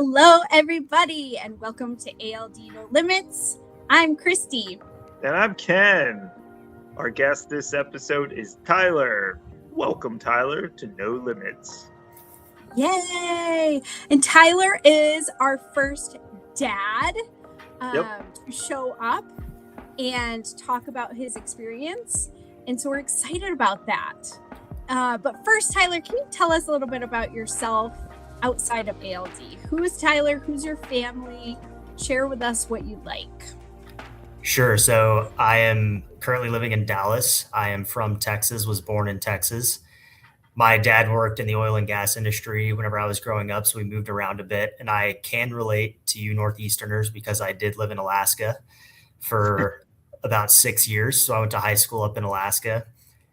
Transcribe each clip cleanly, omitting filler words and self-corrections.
Hello, everybody, and welcome to ALD No Limits. I'm Christie. And I'm Ken. Our guest this episode is Tyler. Welcome, Tyler, to No Limits. Yay! And Tyler is our first dad to show up and talk about his experience. And so we're excited about that. But first, Tyler, can you tell us a little bit about yourself outside of ALD? Who is Tyler? Who's your family? Share with us what you'd like. Sure. So I am currently living in Dallas. I am from Texas, was born in Texas. My dad worked in the oil and gas industry whenever I was growing up, so we moved around a bit. And I can relate to you Northeasterners because I did live in Alaska for about 6 years. So I went to high school up in Alaska,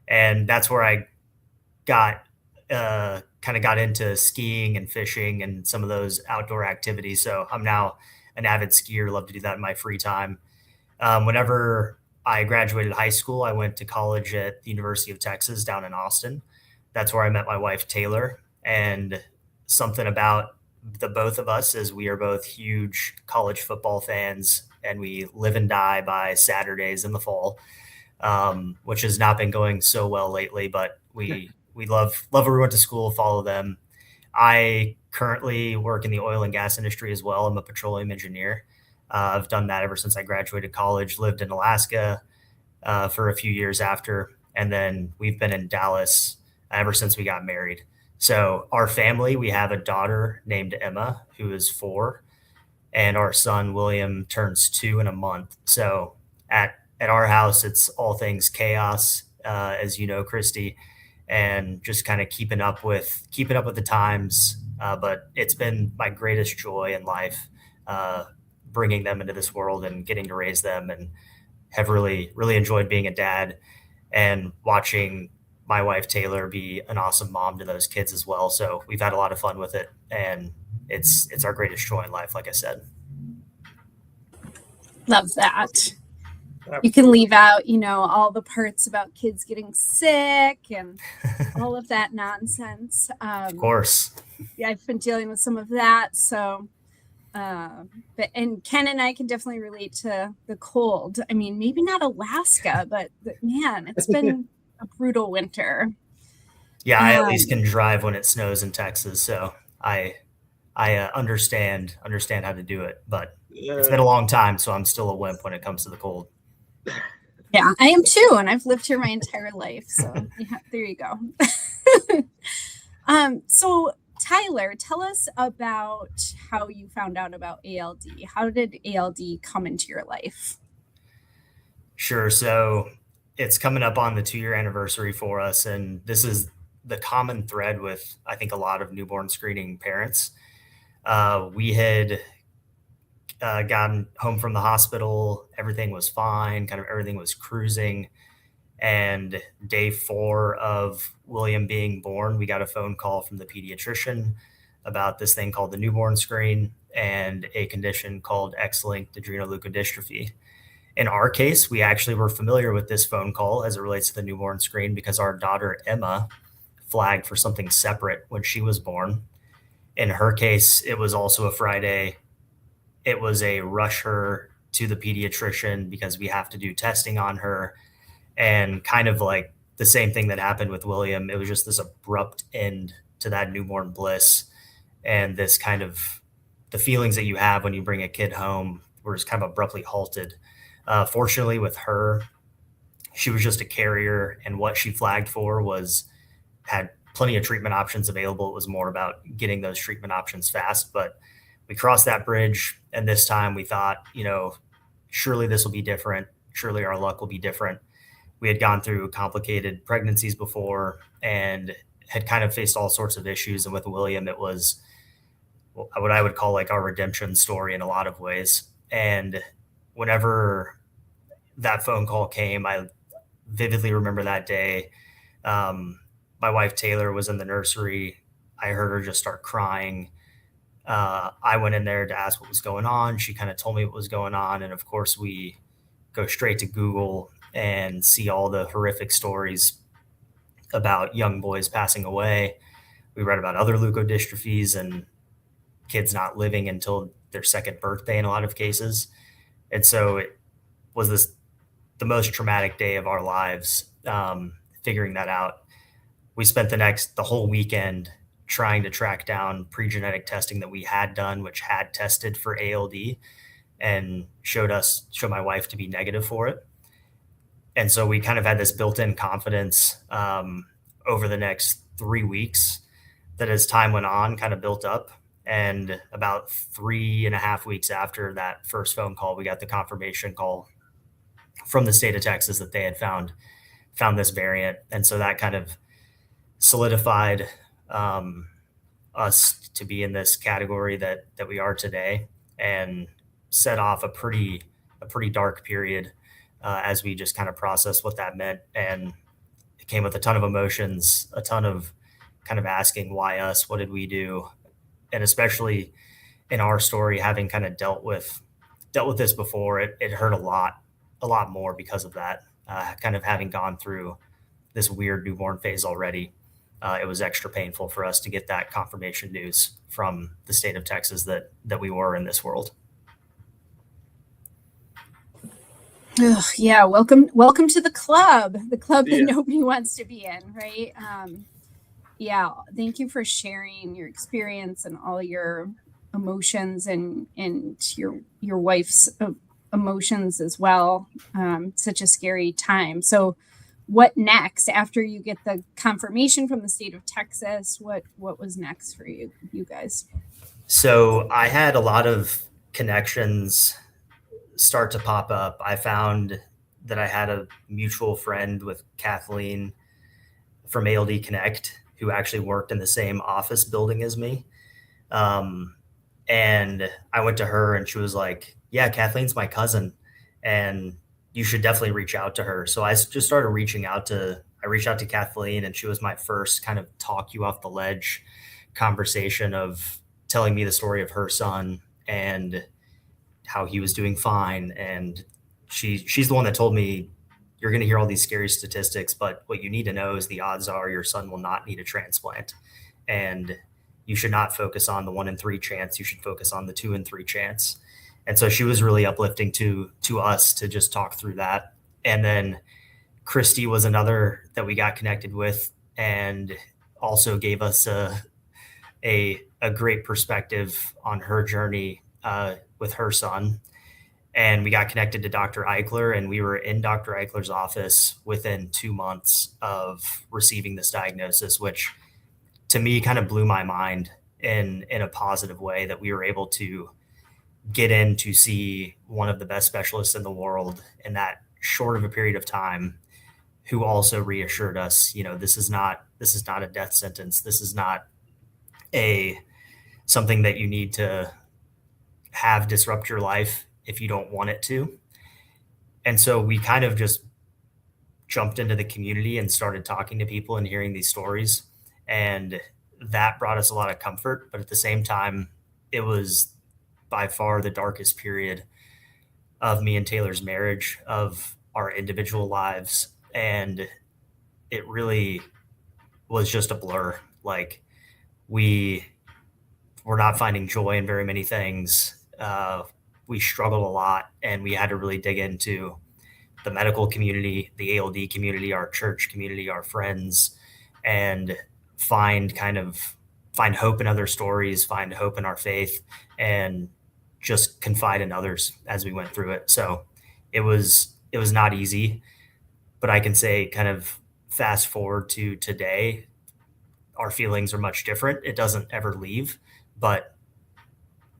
and that's where I got got into skiing and fishing and some of those outdoor activities. So I'm now an avid skier, love to do that in my free time. Whenever I graduated high school, I went to college at the University of Texas down in Austin. That's where I met my wife, Taylor. And something about the both of us is we are both huge college football fans, and we live and die by Saturdays in the fall, which has not been going so well lately, but we love where we went to school, follow them. I currently work in the oil and gas industry as well. I'm a petroleum engineer. I've done that ever since I graduated college, lived in Alaska for a few years after, and then we've been in Dallas ever since we got married. So our family, we have a daughter named Emma, who is 4, and our son, William, turns 2 in a month. So at our house, it's all things chaos, as you know, Christy, and just kind of keeping up with the times. But it's been my greatest joy in life, bringing them into this world and getting to raise them, and have really, really enjoyed being a dad and watching my wife, Taylor, be an awesome mom to those kids as well. So we've had a lot of fun with it, and it's our greatest joy in life, like I said. Love that. You can leave out, all the parts about kids getting sick and all of that nonsense. Of course. Yeah, I've been dealing with some of that. So, and Ken and I can definitely relate to the cold. I mean, maybe not Alaska, but man, it's been a brutal winter. Yeah, I at least can drive when it snows in Texas, so I understand how to do it, but it's been a long time, so I'm still a wimp when it comes to the cold. Yeah, I am too, and I've lived here my entire life. So yeah, there you go. So Tyler, tell us about how you found out about ALD. How did ALD come into your life? Sure. So it's coming up on the 2-year anniversary for us, and this is the common thread with, I think, a lot of newborn screening parents. We had gotten home from the hospital. Everything was fine. Kind of everything was cruising. And day 4 of William being born, we got a phone call from the pediatrician about this thing called the newborn screen and a condition called X-linked adrenoleukodystrophy. In our case, we actually were familiar with this phone call as it relates to the newborn screen because our daughter, Emma, flagged for something separate when she was born. In her case, it was also a Friday. It was a rush her to the pediatrician because we have to do testing on her. And kind of like the same thing that happened with William, it was just this abrupt end to that newborn bliss. And this kind of the feelings that you have when you bring a kid home were just kind of abruptly halted. Fortunately, with her, she was just a carrier, and what she flagged for had plenty of treatment options available. It was more about getting those treatment options fast, but we crossed that bridge, and this time we thought, surely this will be different. Surely our luck will be different. We had gone through complicated pregnancies before and had kind of faced all sorts of issues. And with William, it was what I would call like our redemption story in a lot of ways. And whenever that phone call came, I vividly remember that day. My wife, Taylor, was in the nursery. I heard her just start crying. I went in there to ask what was going on. She kind of told me what was going on. And of course, we go straight to Google and see all the horrific stories about young boys passing away. We read about other leukodystrophies, and kids not living until their second birthday in a lot of cases. And so it was the most traumatic day of our lives, figuring that out. We spent the whole weekend trying to track down pre-genetic testing that we had done, which had tested for ALD and showed my wife to be negative for it. And so we kind of had this built-in confidence over the next 3 weeks that as time went on kind of built up. And about 3.5 weeks after that first phone call, we got the confirmation call from the state of Texas that they had found this variant. And so that kind of solidified us to be in this category that we are today, and set off a pretty dark period as we just kind of processed what that meant. And it came with a ton of emotions, a ton of kind of asking, why us? What did we do? And especially in our story, having kind of dealt with this before, it hurt a lot more because of that. Kind of having gone through this weird newborn phase already, it was extra painful for us to get that confirmation news from the state of Texas that we were in this world. Ugh, yeah, welcome to the club that nobody wants to be in, right? Yeah, thank you for sharing your experience and all your emotions and your wife's emotions as well. Such a scary time. So what next after you get the confirmation from the state of Texas? What was next for you guys? So I had a lot of connections start to pop up. I found that I had a mutual friend with Kathleen from ALD Connect who actually worked in the same office building as me. And I went to her and she was like, yeah, Kathleen's my cousin and you should definitely reach out to her. So I just started reaching out to Kathleen, and she was my first kind of talk you off the ledge conversation of telling me the story of her son and how he was doing fine. And she's the one that told me, you're going to hear all these scary statistics, but what you need to know is the odds are your son will not need a transplant. And you should not focus on the 1 in 3 chance. You should focus on the 2 in 3 chance. And so she was really uplifting to us to just talk through that. And then Christie was another that we got connected with and also gave us a great perspective on her journey with her son. And we got connected to Dr. Eichler, and we were in Dr. Eichler's office within 2 months of receiving this diagnosis, which to me kind of blew my mind in a positive way, that we were able to get in to see one of the best specialists in the world in that short of a period of time, who also reassured us, this is not a death sentence. This is not something that you need to have disrupt your life if you don't want it to. And so we kind of just jumped into the community and started talking to people and hearing these stories. And that brought us a lot of comfort. But at the same time, it was by far the darkest period of me and Taylor's marriage, of our individual lives. And it really was just a blur. Like, we were not finding joy in very many things. We struggled a lot, and we had to really dig into the medical community, the ALD community, our church community, our friends, and find hope in other stories, find hope in our faith, and just confide in others as we went through it. So it was not easy, but I can say, kind of fast forward to today, our feelings are much different. It doesn't ever leave, but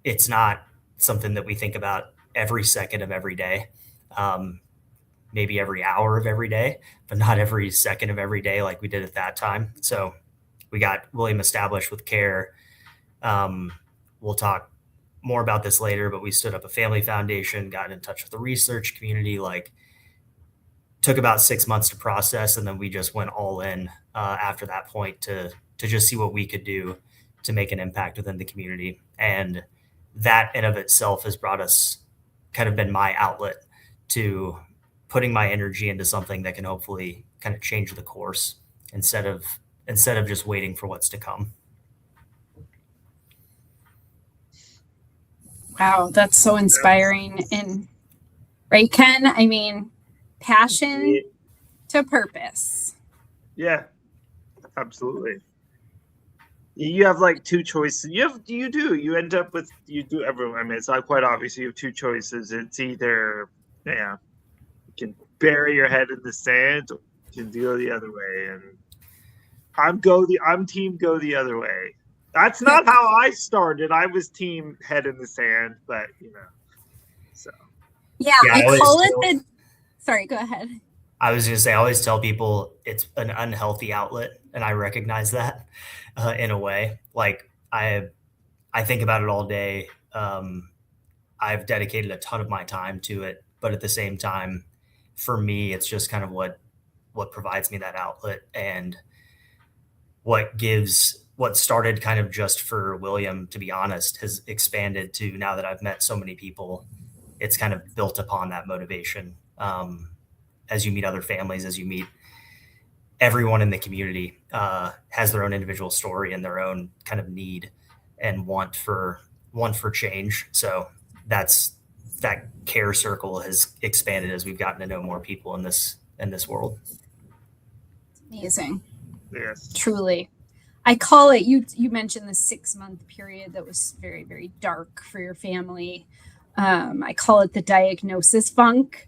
it's not something that we think about every second of every day. Maybe every hour of every day, but not every second of every day like we did at that time. So we got William established with CARE. We'll talk more about this later, but we stood up a family foundation, got in touch with the research community, took about 6 months to process. And then we just went all in after that point to just see what we could do to make an impact within the community. And that in of itself has been my outlet to putting my energy into something that can hopefully kind of change the course instead of just waiting for what's to come. Wow, that's so inspiring. And right, Ken? I mean, passion to purpose. Yeah, absolutely. You have like two choices. You end up with, everyone. I mean, it's not quite obvious. You have two choices. It's either, you can bury your head in the sand, or you can go the other way. And I'm team go the other way. That's not how I started. I was team head in the sand, but so. Yeah, I call it the. Sorry, go ahead. I was going to say, I always tell people it's an unhealthy outlet, and I recognize that in a way. Like I think about it all day. I've dedicated a ton of my time to it, but at the same time, for me, it's just kind of what provides me that outlet, and what started kind of just for William, to be honest, has expanded to now that I've met so many people. It's kind of built upon that motivation. As you meet other families, as you meet everyone in the community, has their own individual story and their own kind of need and want for change. So that care circle has expanded as we've gotten to know more people in this world. Amazing. Yes. Truly. I call it, you mentioned the 6-month period that was very, very dark for your family. I call it the diagnosis funk.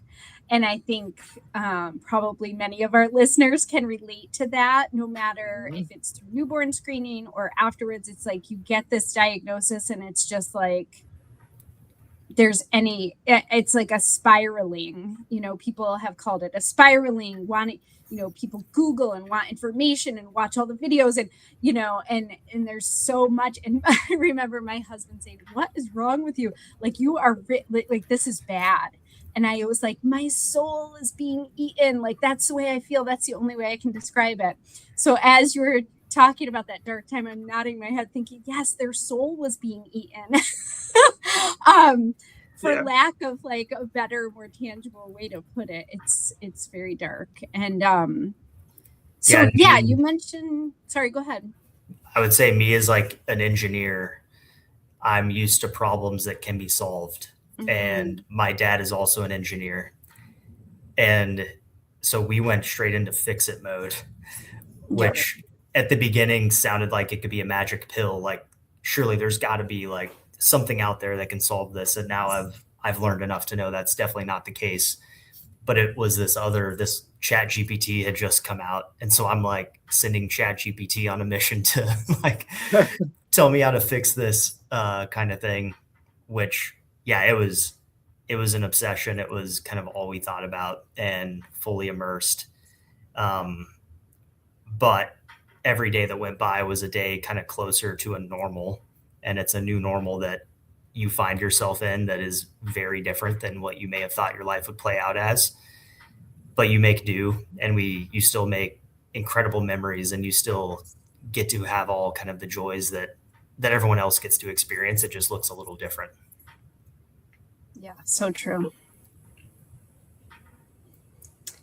And I think probably many of our listeners can relate to that, no matter if it's through newborn screening or afterwards. It's like you get this diagnosis and it's just like it's like a spiraling, people have called it a spiraling, wanting, people Google and want information and watch all the videos and, and there's so much. And I remember my husband saying, "What is wrong with you? Like you are like, this is bad." And I was like, my soul is being eaten. Like, that's the way I feel. That's the only way I can describe it. So as you were talking about that dark time, I'm nodding my head thinking, yes, their soul was being eaten. For lack of like a better, more tangible way to put it, it's very dark. And you mentioned, sorry, go ahead. I would say me as like an engineer, I'm used to problems that can be solved. And my dad is also an engineer. And so we went straight into fix it mode, which at the beginning sounded like it could be a magic pill. Like, surely there's got to be like something out there that can solve this. And now I've learned enough to know that's definitely not the case. But it was this Chat GPT had just come out. And so I'm like sending Chat GPT on a mission to like tell me how to fix this kind of thing, which it was an obsession. It was kind of all we thought about and fully immersed. But every day that went by was a day kind of closer to a normal, and it's a new normal that you find yourself in that is very different than what you may have thought your life would play out as. But you make do, and you still make incredible memories, and you still get to have all kind of the joys that everyone else gets to experience. It just looks a little different. Yeah, so true.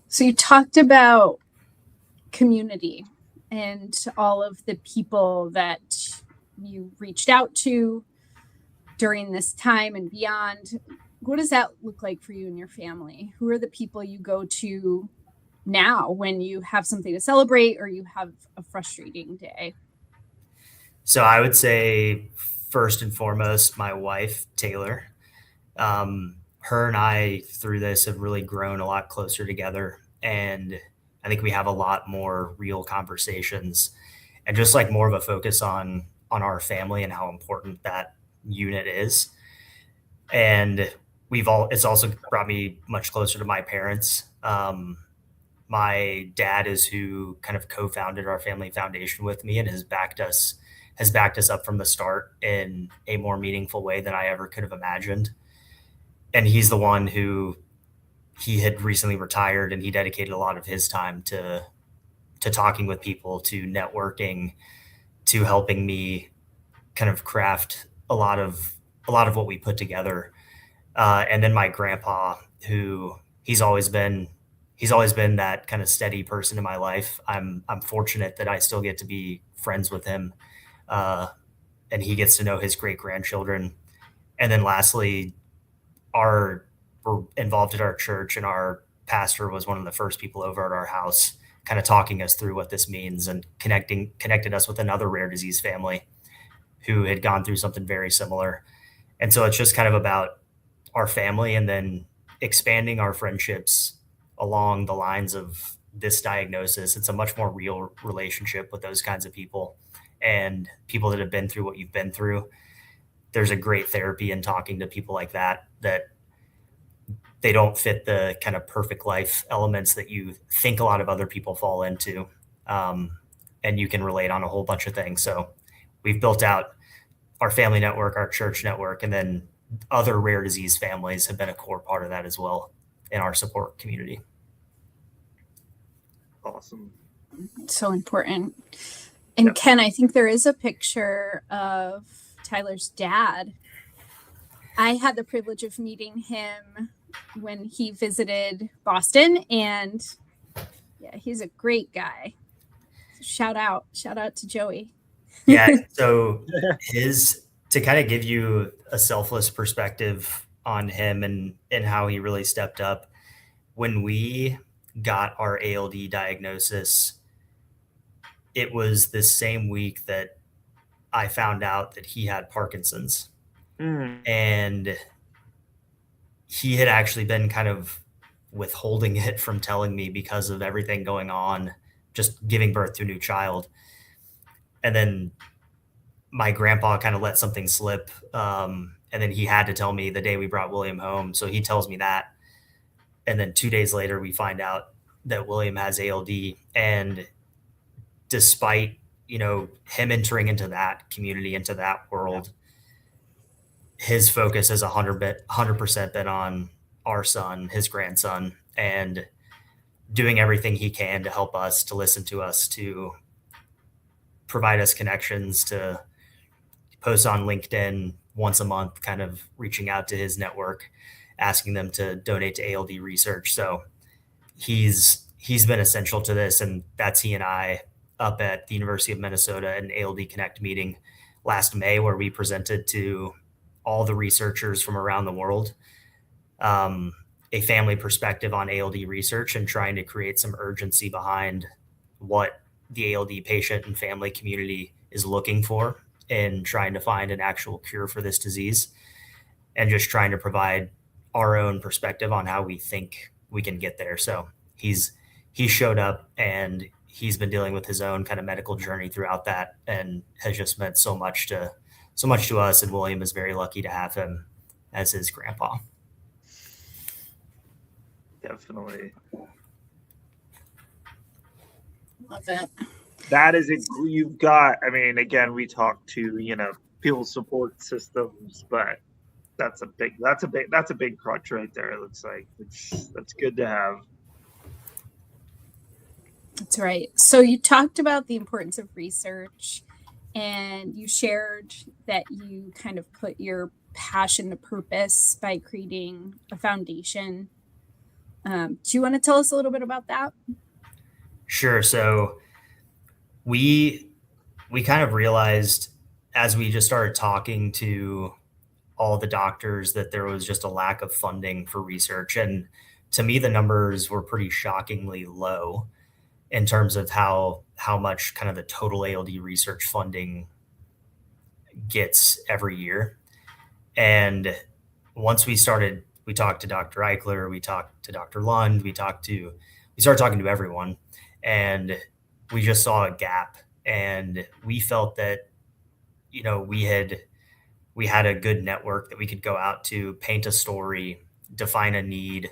So you talked about community and all of the people that you reached out to during this time and beyond. What does that look like for you and your family? Who are the people you go to now when you have something to celebrate or you have a frustrating day? So I would say first and foremost, my wife, Taylor. Her and I through this have really grown a lot closer together, and I think we have a lot more real conversations and just like more of a focus on our family and how important that unit is. And it's also brought me much closer to my parents. My dad is who kind of co-founded our family foundation with me and has backed us up from the start in a more meaningful way than I ever could have imagined. And he's the one who he had recently retired, and he dedicated a lot of his time to talking with people, to networking, to helping me kind of craft a lot of what we put together. And then my grandpa, who he's always been that kind of steady person in my life. I'm fortunate that I still get to be friends with him, and he gets to know his great grandchildren. And then lastly, we're involved at our church, and our pastor was one of the first people over at our house, kind of talking us through what this means and connected us with another rare disease family who had gone through something very similar. And so it's just kind of about our family and then expanding our friendships along the lines of this diagnosis. It's a much more real relationship with those kinds of people and people that have been through what you've been through. There's a great therapy in talking to people like that they don't fit the kind of perfect life elements that you think a lot of other people fall into. And you can relate on a whole bunch of things. So we've built out our family network, our church network, and then other rare disease families have been a core part of that as well in our support community. Awesome. So important. And Ken, I think there is a picture of Tyler's dad. I had the privilege of meeting him when he visited Boston, and yeah, he's a great guy. Shout out to Joey. Yeah. So to kind of give you a selfless perspective on him and how he really stepped up, when we got our ALD diagnosis, it was the same week that I found out that he had Parkinson's. And he had actually been kind of withholding it from telling me because of everything going on, just giving birth to a new child. And then my grandpa kind of let something slip. And then he had to tell me the day we brought William home. So he tells me that. And then 2 days later, we find out that William has ALD. And despite, him entering into that community, into that world, his focus has 100% been on our son, his grandson, and doing everything he can to help us, to listen to us, to provide us connections, to post on LinkedIn once a month, kind of reaching out to his network, asking them to donate to ALD research. So he's been essential to this. And that's he and I up at the University of Minnesota at an ALD Connect meeting last May, where we presented to all the researchers from around the world a family perspective on ALD research and trying to create some urgency behind what the ALD patient and family community is looking for in trying to find an actual cure for this disease, and just trying to provide our own perspective on how we think we can get there. So he showed up, and he's been dealing with his own kind of medical journey throughout that, and has just meant so much to us. And William is very lucky to have him as his grandpa. Definitely. Love it. That is you've got, again, we talk to, people's support systems, but that's a big crutch right there. It looks like that's good to have. That's right. So you talked about the importance of research, and you shared that you kind of put your passion to purpose by creating a foundation. Do you want to tell us a little bit about that? Sure. So we kind of realized as we just started talking to all the doctors that there was just a lack of funding for research. And to me, the numbers were pretty shockingly low in terms of how much kind of the total ALD research funding gets every year. And once we talked to Dr. Eichler, we talked to Dr. Lund, we started talking to everyone, and we just saw a gap. And we felt that, we had a good network that we could go out to, paint a story, define a need,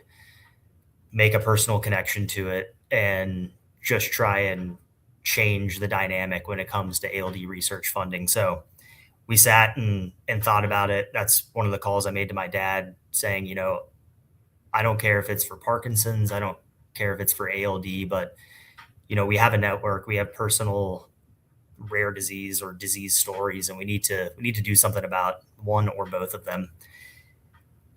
make a personal connection to it, and just try and change the dynamic when it comes to ALD research funding. So we sat and thought about it. That's one of the calls I made to my dad, saying, I don't care if it's for Parkinson's, I don't care if it's for ALD, but, we have a network, we have personal rare disease or disease stories, and we need to do something about one or both of them.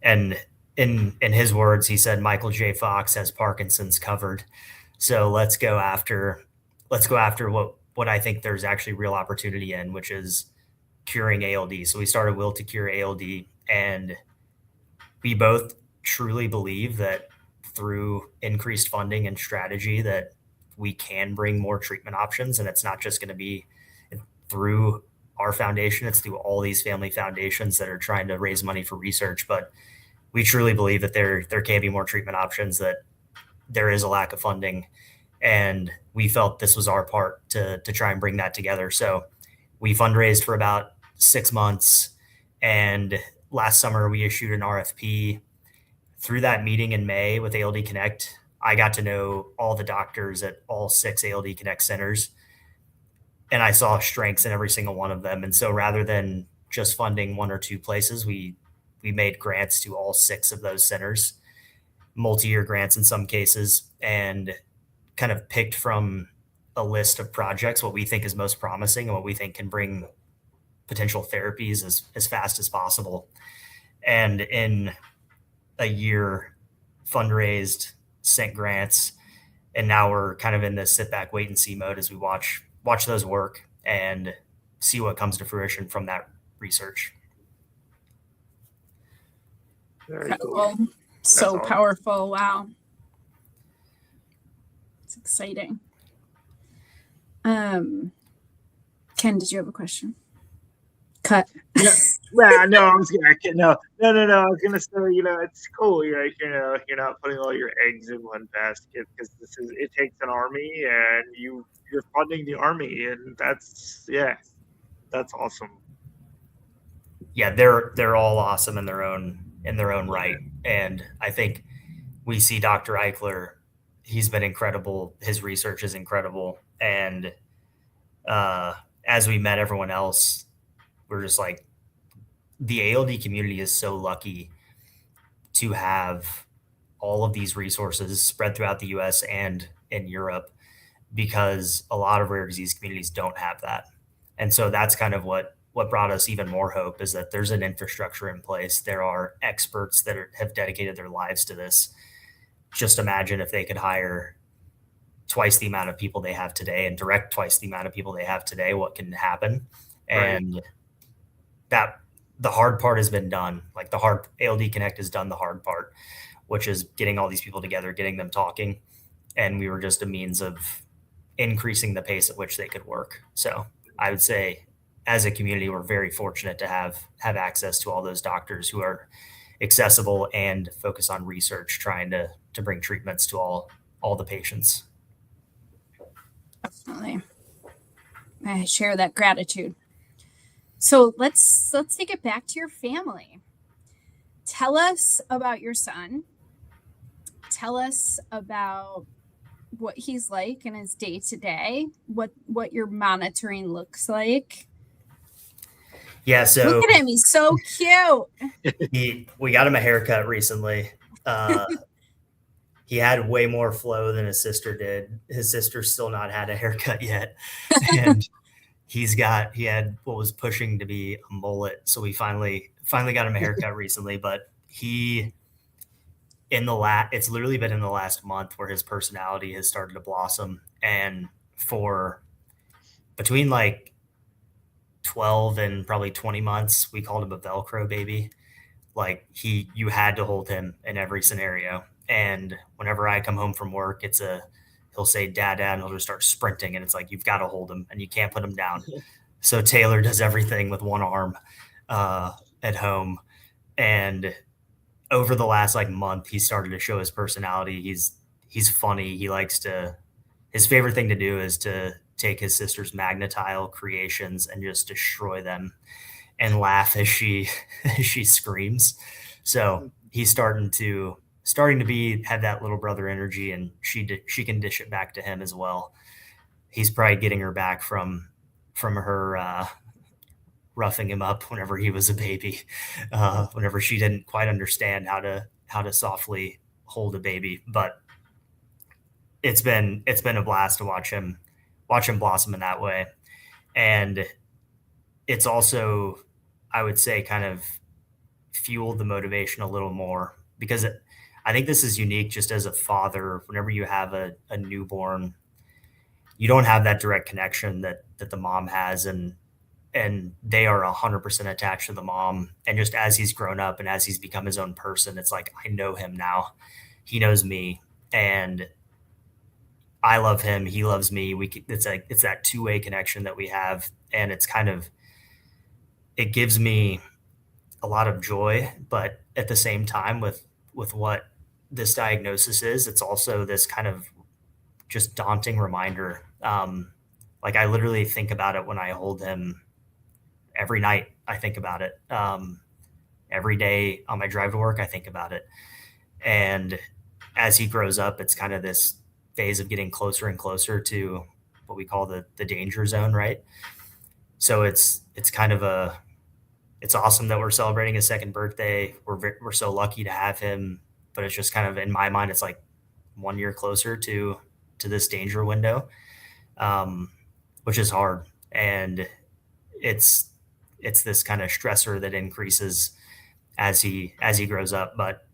And in his words, he said, Michael J. Fox has Parkinson's covered. So let's go after what I think there's actually real opportunity in, which is curing ALD. So we started Will to Cure ALD, And we both truly believe that through increased funding and strategy that we can bring more treatment options. And it's not just going to be through our foundation, it's through all these family foundations that are trying to raise money for research. But we truly believe that there can be more treatment options, that there is a lack of funding. And we felt this was our part to try and bring that together. So we fundraised for about 6 months. And last summer, we issued an RFP. Through that meeting in May with ALD Connect, I got to know all the doctors at all 6 ALD Connect centers, and I saw strengths in every single one of them. And so rather than just funding 1 or 2 places, we made grants to all 6 of those centers, multi-year grants in some cases, and kind of picked from a list of projects what we think is most promising and what we think can bring potential therapies as fast as possible. And in a year, fundraised, sent grants, and now we're kind of in this sit back, wait and see mode as we watch those work and see what comes to fruition from that research. Very Incredible. cool. So awesome. powerful. Wow. It's exciting. Ken, did you have a question? Cut. Yeah, no, I was gonna no. I was gonna say, it's cool. You're not putting all your eggs in one basket, because it takes an army, and you're funding the army, and that's awesome. Yeah, they're all awesome in their own right. And I think we see Dr. Eichler, he's been incredible. His research is incredible. And as we met everyone else, we're just like, the ALD community is so lucky to have all of these resources spread throughout the US and in Europe, because a lot of rare disease communities don't have that. And so that's kind of what brought us even more hope, is that there's an infrastructure in place. There are experts that have dedicated their lives to this. Just imagine if they could hire twice the amount of people they have today and direct twice the amount of people they have today, what can happen. Right. And that the hard part has been done. Like ALD Connect has done the hard part, which is getting all these people together, getting them talking. And we were just a means of increasing the pace at which they could work. So I would say, as a community, we're very fortunate to have access to all those doctors who are accessible and focus on research, trying to bring treatments to all the patients. Definitely. I share that gratitude. So let's take it back to your family. Tell us about your son. Tell us about what he's like in his day to day, what your monitoring looks like. Yeah, so look at him, he's so cute. We got him a haircut recently. He had way more flow than his sister did. His sister's still not had a haircut yet. And he had what was pushing to be a mullet. So we finally got him a haircut recently, but it's literally been in the last month where his personality has started to blossom. And for between like 12 and probably 20 months, we called him a Velcro baby. Like you had to hold him in every scenario. And whenever I come home from work, he'll say, "Dad," and he'll just start sprinting. And it's like, you've got to hold him and you can't put him down. So Taylor does everything with one arm at home. And over the last month, he started to show his personality. He's funny. His favorite thing to do is to take his sister's Magnetile creations and just destroy them and laugh as she screams. So he's starting to have that little brother energy, and she can dish it back to him as well. He's probably getting her back from her roughing him up whenever he was a baby, whenever she didn't quite understand how to softly hold a baby. But it's been a blast to watch him blossom in that way. And it's also, I would say, kind of fueled the motivation a little more, because I think this is unique just as a father. Whenever you have a newborn, you don't have that direct connection that the mom has. And and they are 100% attached to the mom. And just as he's grown up and as he's become his own person, it's like, I know him now. He knows me, and I love him. He loves me. It's that two-way connection that we have. And it gives me a lot of joy, but at the same time with what this diagnosis is, it's also this kind of just daunting reminder. Like I literally think about it when I hold him every night. I think about it. Every day on my drive to work, I think about it. And as he grows up, it's kind of this phase of getting closer and closer to what we call the danger zone, right? So it's kind of it's awesome that we're celebrating his second birthday. We're so lucky to have him, but it's just kind of in my mind, it's like 1 year closer to this danger window, which is hard. And it's this kind of stressor that increases as he grows up. But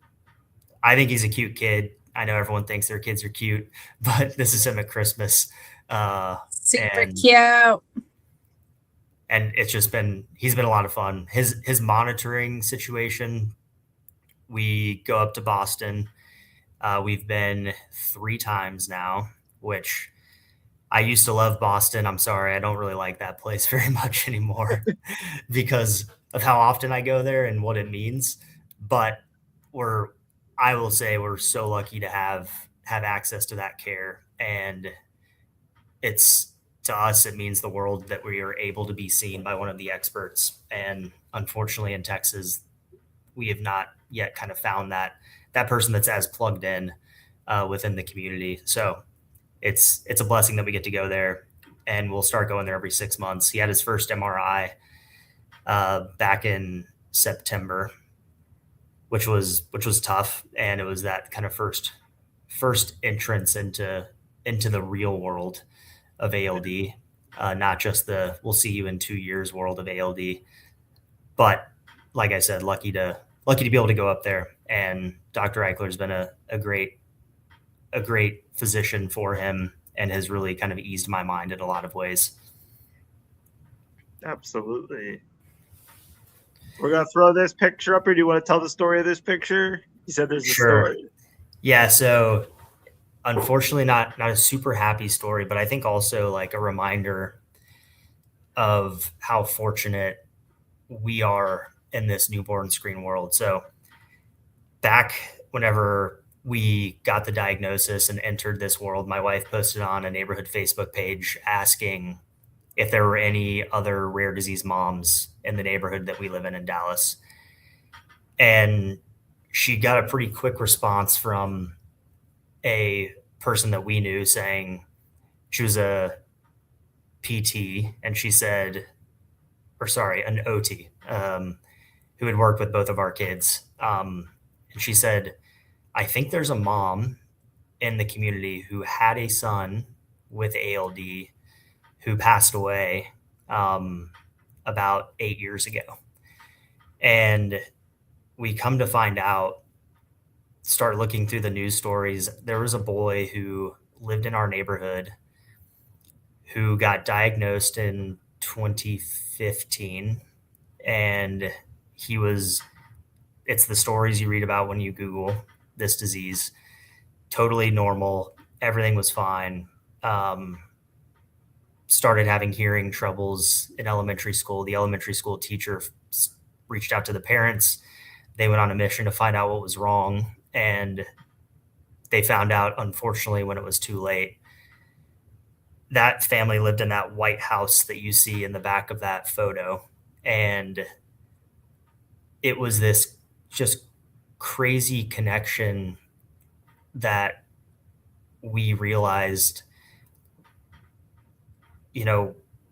I think he's a cute kid. I know everyone thinks their kids are cute, but this is him at Christmas. Super cute. And he's been a lot of fun. His monitoring situation, we go up to Boston. We've been 3 times now, which I used to love Boston. I'm sorry, I don't really like that place very much anymore because of how often I go there and what it means. But I will say we're so lucky to have access to that care. And to us, it means the world that we are able to be seen by one of the experts. And unfortunately in Texas, we have not yet kind of found that person that's as plugged in within the community. So it's a blessing that we get to go there, and we'll start going there every 6 months. He had his first MRI back in September, which was tough. And it was that kind of first entrance into the real world of ALD, not just the we'll see you in 2 years world of ALD. But like I said, lucky to be able to go up there. And Dr. Eichler's been a great physician for him and has really kind of eased my mind in a lot of ways. Absolutely. We're going to throw this picture up, or do you want to tell the story of this picture? You said there's a story. Yeah. So unfortunately not a super happy story, but I think also like a reminder of how fortunate we are in this newborn screen world. So back whenever we got the diagnosis and entered this world, my wife posted on a neighborhood Facebook page asking if there were any other rare disease moms in the neighborhood that we live in Dallas. And she got a pretty quick response from a person that we knew saying she was a PT, and she said, an OT, who had worked with both of our kids. And she said, I think there's a mom in the community who had a son with ALD who passed away about 8 years ago. And we come to find out, start looking through the news stories, there was a boy who lived in our neighborhood who got diagnosed in 2015. And it's the stories you read about when you Google this disease. Totally normal. Everything was fine. Started having hearing troubles in elementary school. The elementary school teacher reached out to the parents. They went on a mission to find out what was wrong. And they found out, unfortunately, when it was too late. That family lived in that white house that you see in the back of that photo. And it was this just crazy connection that we realized,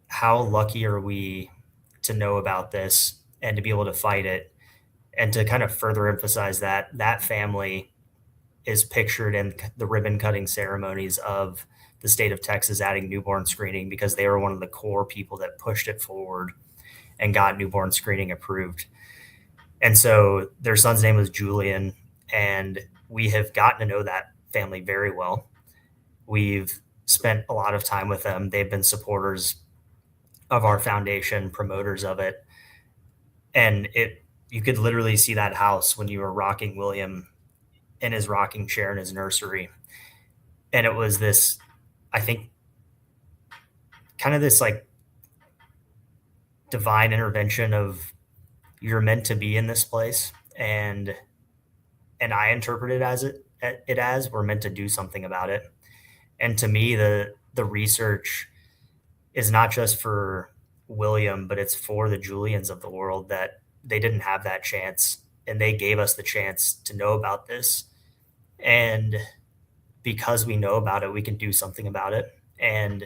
how lucky are we to know about this and to be able to fight it, and to kind of further emphasize that family is pictured in the ribbon cutting ceremonies of the state of Texas adding newborn screening, because they were one of the core people that pushed it forward and got newborn screening approved. And so their son's name was Julian, and we have gotten to know that family very well. We've spent a lot of time with them. They've been supporters our foundation, promoters of it. And you could literally see that house when you were rocking William in his rocking chair in his nursery. And it was this, I think, kind of this like divine intervention of you're meant to be in this place. And I interpret it as we're meant to do something about it. And to me, the research is not just for William, but it's for the Julians of the world, that they didn't have that chance, and they gave us the chance to know about this. And because we know about it, we can do something about it. And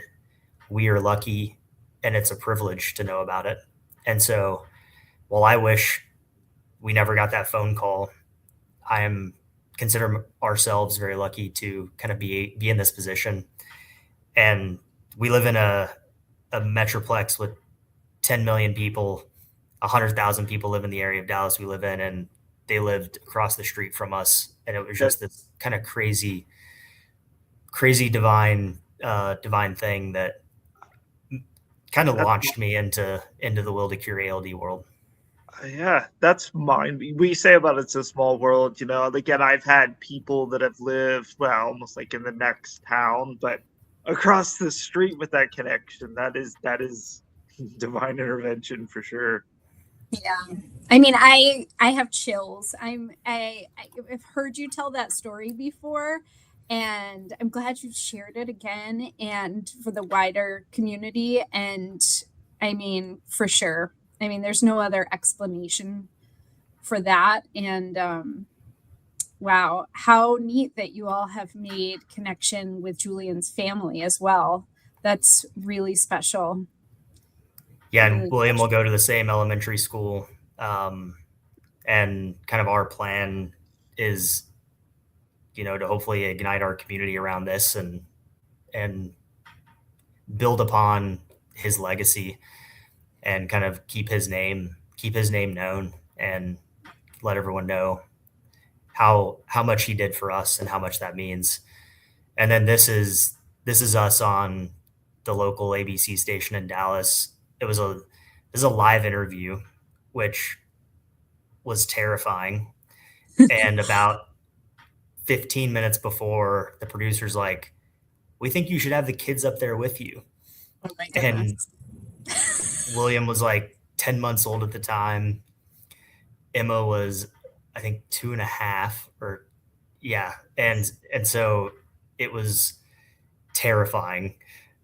we are lucky, and it's a privilege to know about it. And so while I wish we never got that phone call, I am consider ourselves very lucky to kind of be in this position. And we live in a metroplex with 10 million people. 100,000 people live in the area of Dallas we live in, and they lived across the street from us. And it was just this kind of crazy divine thing that kind of launched me into the Will to Cure ALD world. Yeah, that's mine. We say about it's a small world, again, I've had people that have lived, well, almost like in the next town, but across the street with that connection. That is divine intervention for sure. Yeah. I mean, I have chills. I've heard you tell that story before, and I'm glad you shared it again and for the wider community. And I mean, for sure. I mean, there's no other explanation for that. And wow, how neat that you all have made connection with Julian's family as well. That's really special. Yeah, and William will go to the same elementary school. And kind of our plan is, to hopefully ignite our community around this and build upon his legacy and kind of keep his name known and let everyone know how much he did for us and how much that means. And then this is us on the local ABC station in Dallas. This is a live interview, which was terrifying. And about 15 minutes before, the producer's like, "We think you should have the kids up there with you." Oh my goodness. And William was like 10 months old at the time. Emma was, I think, 2.5 or yeah. And so it was terrifying,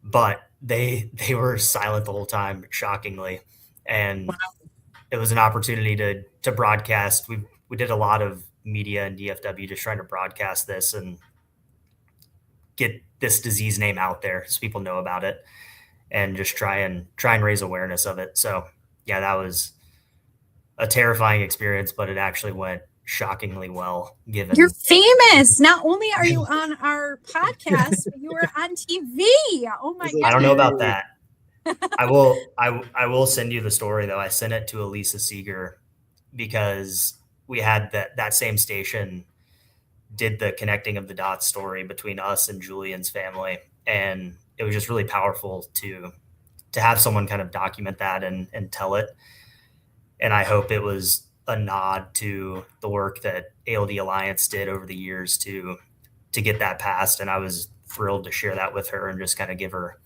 but they were silent the whole time, shockingly. And wow. It was an opportunity to broadcast. We did a lot of media and DFW just trying to broadcast this and get this disease name out there so people know about it and just try and raise awareness of it. So yeah, that was a terrifying experience, but it actually went shockingly well. Given you're famous, not only are you on our podcast, but you were on TV. Oh my goodness. I don't know about that. I will send you the story though. I sent it to Elisa Seeger because we had that same station did the connecting of the dots story between us and Julian's family. And it was just really powerful to have someone kind of document that and tell it. And I hope it was a nod to the work that ALD Alliance did over the years to get that passed. And I was thrilled to share that with her and just kind of give her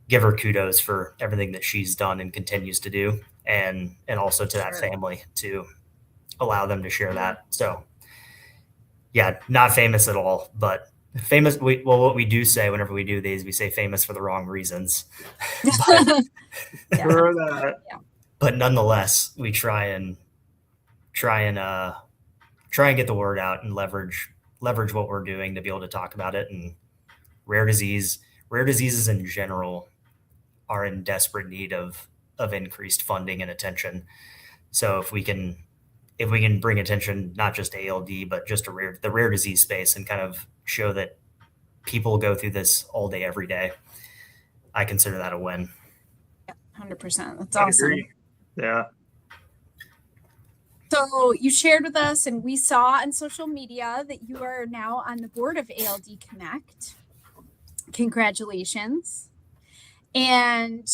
kudos for everything that she's done and continues to do. And also to that family to allow them to share that. So yeah, not famous at all, but famous. What we do say whenever we do these, we say famous for the wrong reasons. But nonetheless, we try and get the word out and leverage what we're doing to be able to talk about it. And rare diseases in general are in desperate need of increased funding and attention. So if we can bring attention, not just to ALD, but just to the rare disease space and kind of show that people go through this all day, every day, I consider that a win. 100%. That's awesome. Yeah. So you shared with us, and we saw on social media that you are now on the board of ALD Connect. Congratulations. And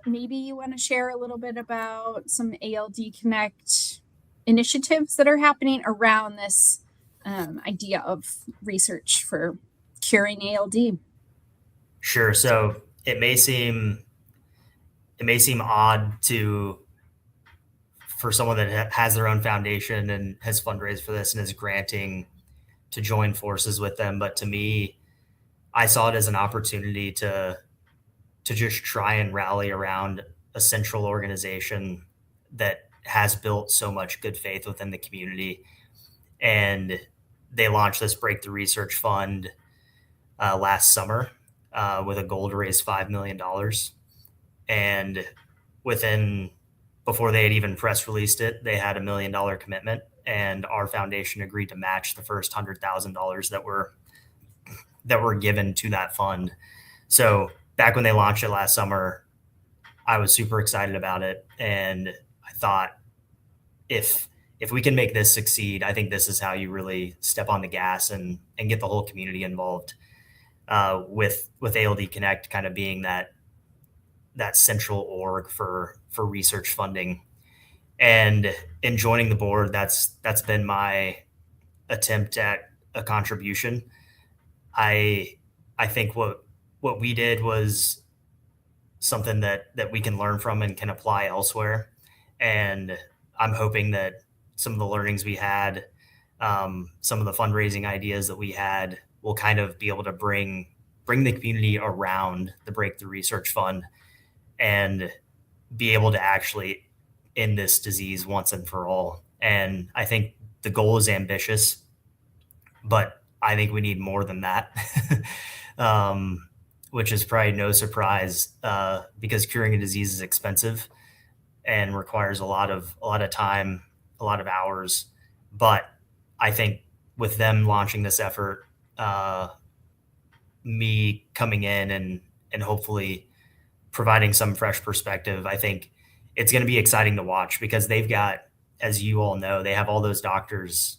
maybe you want to share a little bit about some ALD Connect initiatives that are happening around this idea of research for curing ALD. Sure. So it may seem odd for someone that has their own foundation and has fundraised for this and is granting to join forces with them, but to me, I saw it as an opportunity to just try and rally around a central organization that has built so much good faith within the community. And they launched this Breakthrough Research Fund last summer with a goal to raise $5 million. And before they had even press released it, they had $1 million commitment, and our foundation agreed to match the first $100,000 that were given to that fund. So back when they launched it last summer, I was super excited about it, and I thought, if we can make this succeed, I think this is how you really step on the gas and get the whole community involved. With ALD Connect kind of being that central org for research funding, and in joining the board, that's been my attempt at a contribution. I think what we did was something that we can learn from and can apply elsewhere. And I'm hoping that some of the learnings we had, some of the fundraising ideas that we had, will kind of be able to bring the community around the Breakthrough Research Fund and be able to actually end this disease once and for all. And I think the goal is ambitious, but I think we need more than that, which is probably no surprise, because curing a disease is expensive and requires a lot of time, a lot of hours. But I think with them launching this effort, me coming in and hopefully providing some fresh perspective, I think it's going to be exciting to watch, because they've got, as you all know, they have all those doctors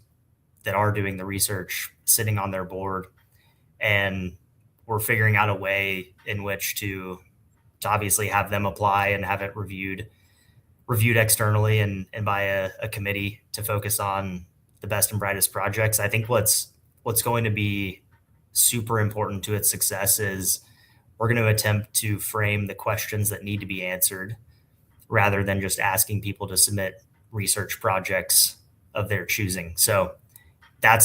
that are doing the research sitting on their board, and we're figuring out a way in which to obviously have them apply and have it reviewed externally and by a committee to focus on the best and brightest projects. I think what's going to be super important to its success is we're going to attempt to frame the questions that need to be answered, rather than just asking people to submit research projects of their choosing. So that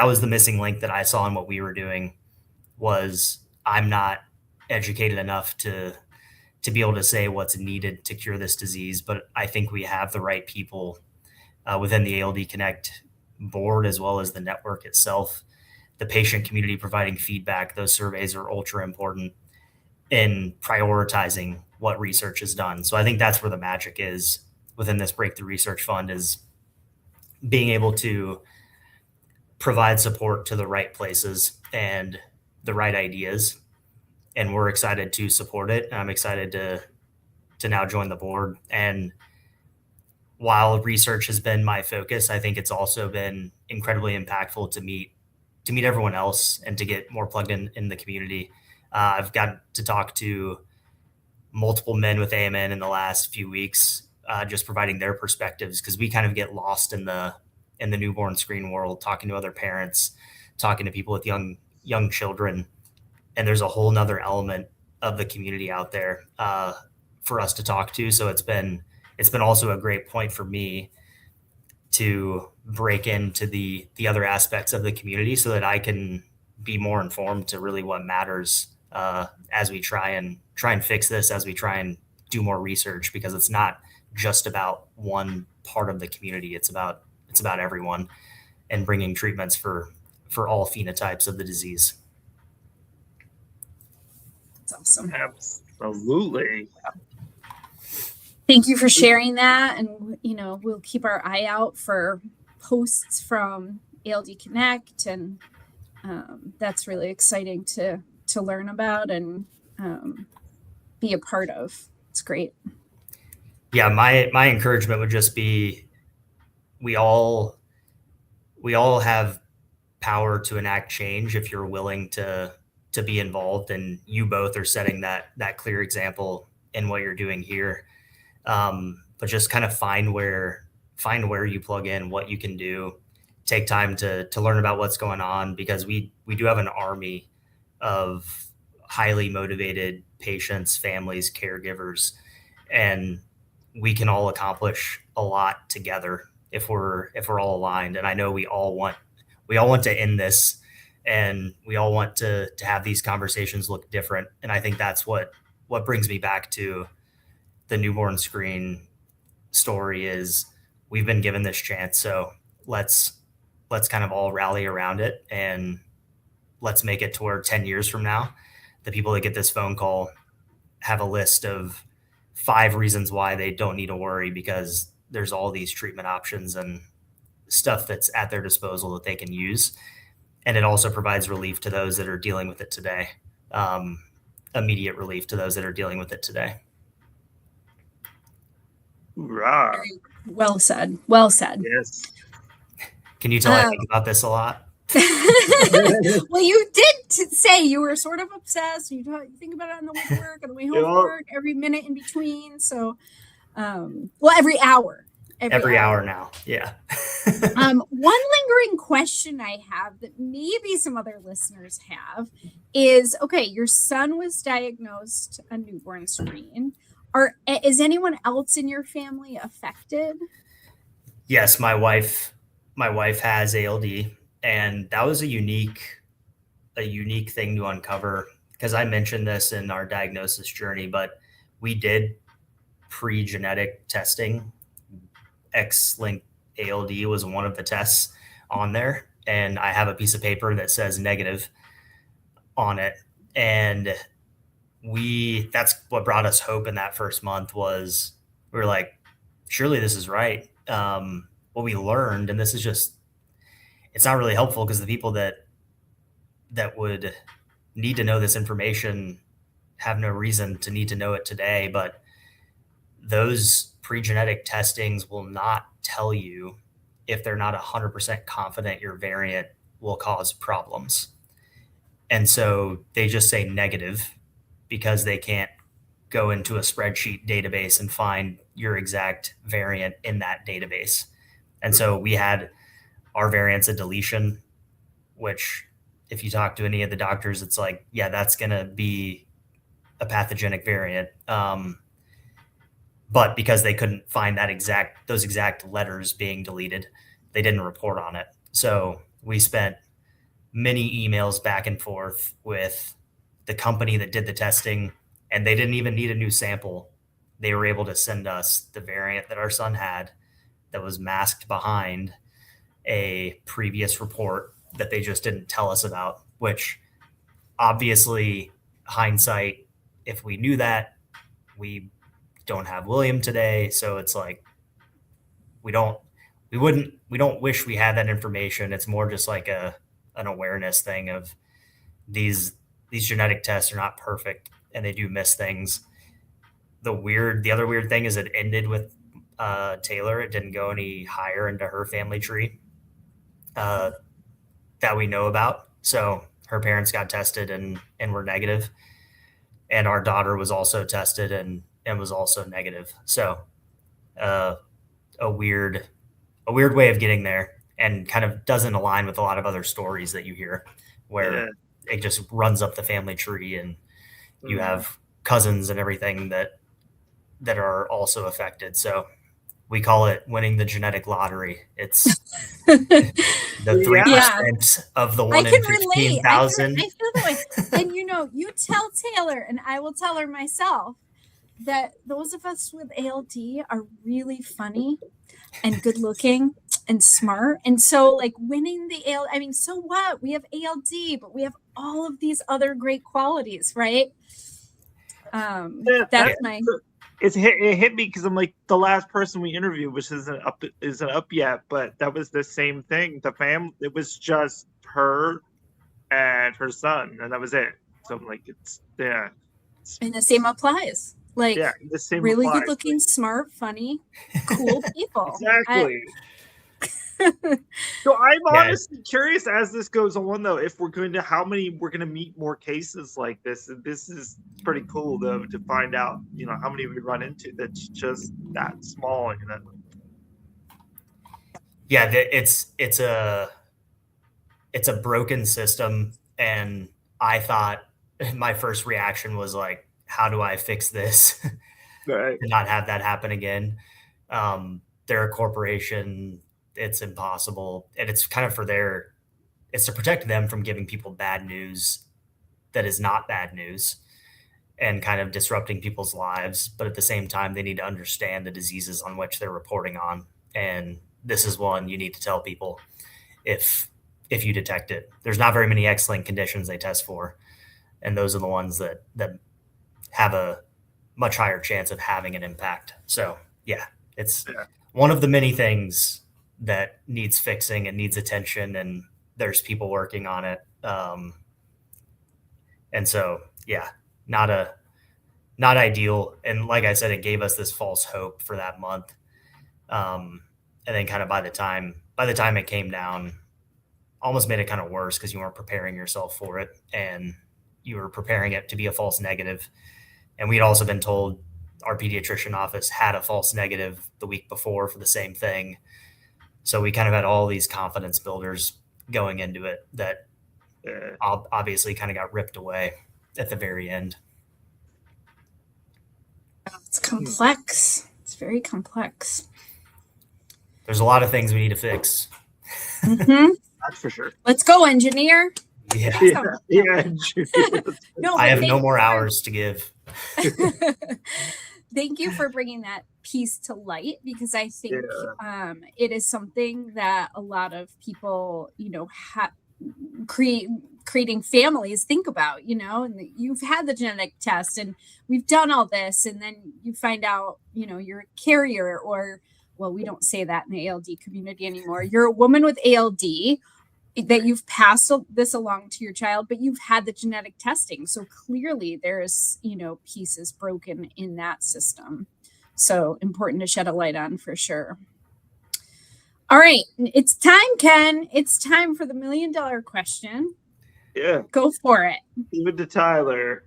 was the missing link that I saw in what we were doing. Was I'm not educated enough to be able to say what's needed to cure this disease, but I think we have the right people within the ALD Connect board, as well as the network itself, the patient community providing feedback. Those surveys are ultra important in prioritizing what research is done. So I think that's where the magic is within this Breakthrough Research Fund, is being able to provide support to the right places and the right ideas. And we're excited to support it. I'm excited to now join the board. And while research has been my focus, I think it's also been incredibly impactful to meet everyone else and to get more plugged in the community. I've got to talk to multiple men with AMN in the last few weeks, just providing their perspectives, because we kind of get lost in the newborn screen world, talking to other parents, talking to people with young children. And there's a whole nother element of the community out there for us to talk to. So it's been also a great point for me to break into the other aspects of the community, so that I can be more informed to really what matters as we try and fix this, as we try and do more research, because it's not just about one part of the community. It's about everyone, and bringing treatments for all phenotypes of the disease. That's awesome. Absolutely. Thank you for sharing that. And, we'll keep our eye out for posts from ALD Connect. And that's really exciting to learn about and be a part of. It's great. Yeah, my encouragement would just be, we all have power to enact change if you're willing to to be involved, and you both are setting that clear example in what you're doing here. But just kind of find where you plug in, what you can do, take time to learn about what's going on, because we do have an army of highly motivated patients, families, caregivers, and we can all accomplish a lot together if we're all aligned. And I know we all want to end this, and we all want to have these conversations look different. And I think that's what brings me back to the newborn screen story is we've been given this chance. So let's kind of all rally around it, and let's make it to where 10 years from now, the people that get this phone call have a list of 5 reasons why they don't need to worry, because there's all these treatment options and stuff that's at their disposal that they can use. And it also provides relief to those that are dealing with it today, immediate relief to those that are dealing with it today. Right. Well said. Well said. Yes. Can you tell I think about this a lot? Well, you did say you were sort of obsessed. You think about it on the way to work, on the way home from work, every minute in between. So, every hour. Every hour now. Yeah. One lingering question I have that maybe some other listeners have is, okay, your son was diagnosed a newborn screen. Is anyone else in your family affected? Yes, my wife has ALD, and that was a unique thing to uncover, because I mentioned this in our diagnosis journey, but we did pre-genetic testing. X-linked ALD was one of the tests on there, and I have a piece of paper that says negative on it. And that's what brought us hope in that first month, was we were like, surely this is right. What we learned, and this is just, it's not really helpful because the people that would need to know this information have no reason to need to know it today, but those pre-genetic testings will not tell you if they're not 100% confident your variant will cause problems. And so they just say negative because they can't go into a spreadsheet database and find your exact variant in that database. And so we had our variant's a deletion, which if you talk to any of the doctors, it's like, yeah, that's going to be a pathogenic variant. But because they couldn't find those exact letters being deleted, they didn't report on it. So we spent many emails back and forth with the company that did the testing, and they didn't even need a new sample. They were able to send us the variant that our son had that was masked behind a previous report that they just didn't tell us about, which obviously, hindsight, if we knew that, we don't have William today. So it's like, we don't wish we had that information. It's more just like an awareness thing of these genetic tests are not perfect and they do miss things. The other weird thing is it ended with Taylor. It didn't go any higher into her family tree that we know about. So her parents got tested and were negative, and our daughter was also tested and was also negative. So a weird way of getting there, and kind of doesn't align with a lot of other stories that you hear where it just runs up the family tree and you have cousins and everything that are also affected. So we call it winning the genetic lottery. It's the 3% of the 1 in 15,000. I feel that way. And you tell Taylor, and I will tell her myself, that those of us with ALD are really funny and good looking and smart. And so like winning the ALD, I mean, so what? We have ALD, but we have all of these other great qualities, right? It hit me because I'm like, the last person we interviewed, which isn't up yet, but that was the same thing. The family, it was just her and her son, and that was it. So I'm like, and the same applies. Like, the same really applies. good looking, smart, funny, cool people. Exactly. So I honestly curious as this goes on, though, if we're going to meet more cases like this. And this is pretty cool, though, to find out, how many we run into that's just that small. Yeah, it's a broken system, and I thought my first reaction was like, how do I fix this? Right. To not have that happen again. They're a corporation. It's impossible. And it's kind of it's to protect them from giving people bad news that is not bad news and kind of disrupting people's lives. But at the same time, they need to understand the diseases on which they're reporting on. And this is one you need to tell people if you detect it. There's not very many X-linked conditions they test for. And those are the ones that have a much higher chance of having an impact. So yeah, it's one of the many things that needs fixing and needs attention, and there's people working on it. And so, yeah, not ideal. And like I said, it gave us this false hope for that month. And then kind of by the time it came down, almost made it kind of worse because you weren't preparing yourself for it, and you were preparing it to be a false negative. And we'd also been told our pediatrician office had a false negative the week before for the same thing. So we kind of had all these confidence builders going into it that obviously kind of got ripped away at the very end. It's complex. It's very complex. There's a lot of things we need to fix. Mm-hmm. That's for sure. Let's go, engineer. Yeah. No, I have no more hours to give. Thank you for bringing that piece to light, because I think it is something that a lot of people, creating families think about, and you've had the genetic test and we've done all this, and then you find out, you're a carrier, or, well, we don't say that in the ALD community anymore. You're a woman with ALD, that you've passed this along to your child, but you've had the genetic testing. So clearly there's, pieces broken in that system. So important to shed a light on for sure. All right. It's time, Ken. It's time for the $1 million question. Yeah. Go for it. Give it to Tyler.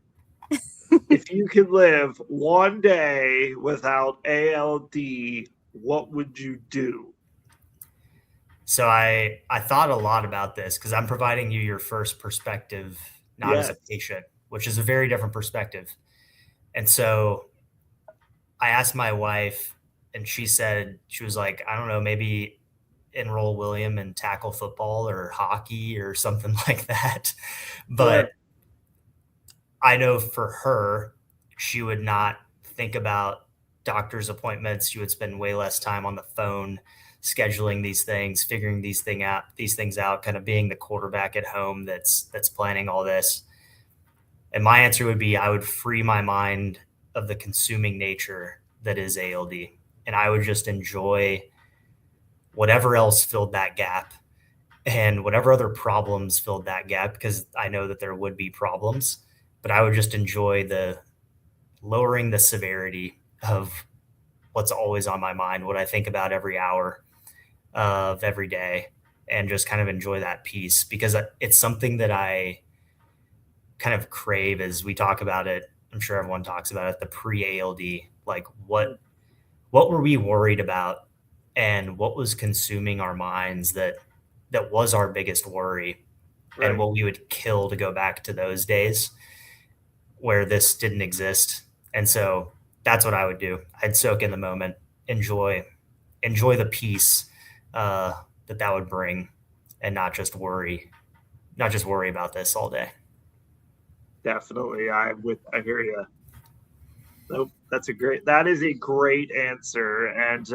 If you could live one day without ALD, what would you do? So I thought a lot about this because I'm providing you your first perspective, not as a patient, which is a very different perspective. And so I asked my wife, and she was like, I don't know, maybe enroll William in tackle football or hockey or something like that. But I know for her, she would not think about doctor's appointments. She would spend way less time on the phone, scheduling these things, figuring these things out, kind of being the quarterback at home that's planning all this. And my answer would be, I would free my mind of the consuming nature that is ALD. And I would just enjoy whatever else filled that gap and whatever other problems filled that gap, because I know that there would be problems, but I would just enjoy the lowering the severity of what's always on my mind, what I think about every hour of every day, and just kind of enjoy that piece, because it's something that I kind of crave as we talk about it. I'm sure everyone talks about it, the pre-ALD, like what were we worried about and what was consuming our minds that was our biggest worry, and what we would kill to go back to those days where this didn't exist. And so that's what I would do. I'd soak in the moment, enjoy the peace that would bring, and not just worry about this all day. Definitely. I hear you. Nope. That is a great answer. And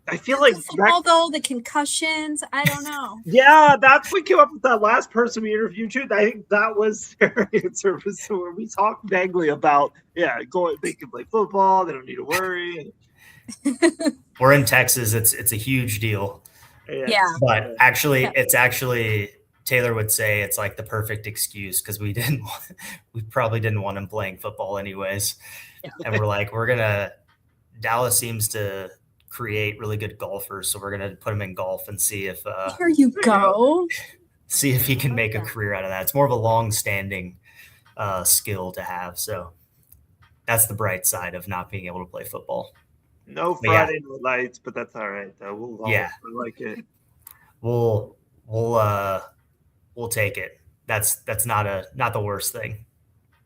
I feel like although the concussions, I don't know. Yeah, that's what came up with that last person we interviewed too. I think that was their answer. So where we talked vaguely about they can play football, they don't need to worry. We're in Texas. It's a huge deal. Yeah. But actually, it's actually, Taylor would say it's like the perfect excuse, because we probably didn't want him playing football anyways. Yeah. And we're like, Dallas seems to create really good golfers. So we're going to put him in golf and see if Here you go. see if he can make a that. career out of that. It's more of a long-standing skill to have. So that's the bright side of not being able to play football. No But yeah. Friday night lights, but that's all right though. We'll golf. Yeah. I like it. We'll take it. That's not the worst thing.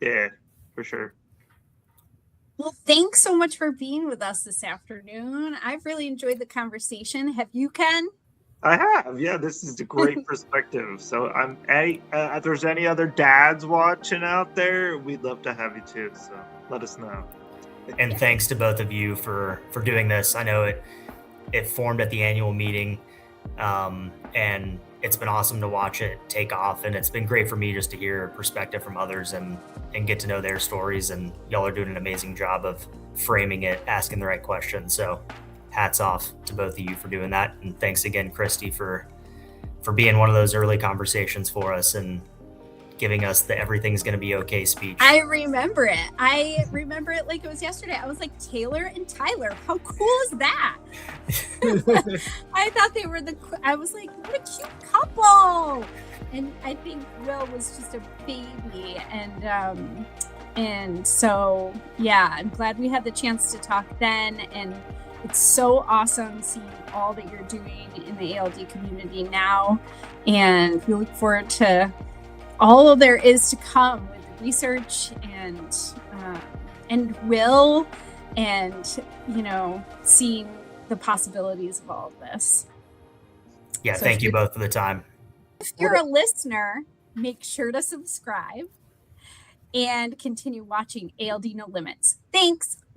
Yeah, for sure. Well, thanks so much for being with us this afternoon. I've really enjoyed the conversation. Have you, Ken? I have. Yeah, this is a great perspective. So if there's any other dads watching out there, we'd love to have you too. So let us know. And thanks to both of you for doing this. I know it formed at the annual meeting, and it's been awesome to watch it take off. And it's been great for me just to hear perspective from others and get to know their stories. And y'all are doing an amazing job of framing it, asking the right questions. So hats off to both of you for doing that. And thanks again, Christie, for being one of those early conversations for us and giving us the everything's going to be okay speech. I remember it. I remember it like it was yesterday. I was like, Taylor and Tyler, how cool is that? I thought they were I was like, what a cute couple. And I think Will was just a baby. And so, yeah, I'm glad we had the chance to talk then. And it's so awesome seeing all that you're doing in the ALD community now. And we look forward to all of there is to come with the research and Will and, seeing the possibilities of all of this. Yeah, so thank you both for the time. If you're a listener, make sure to subscribe and continue watching ALD No Limits. Thanks.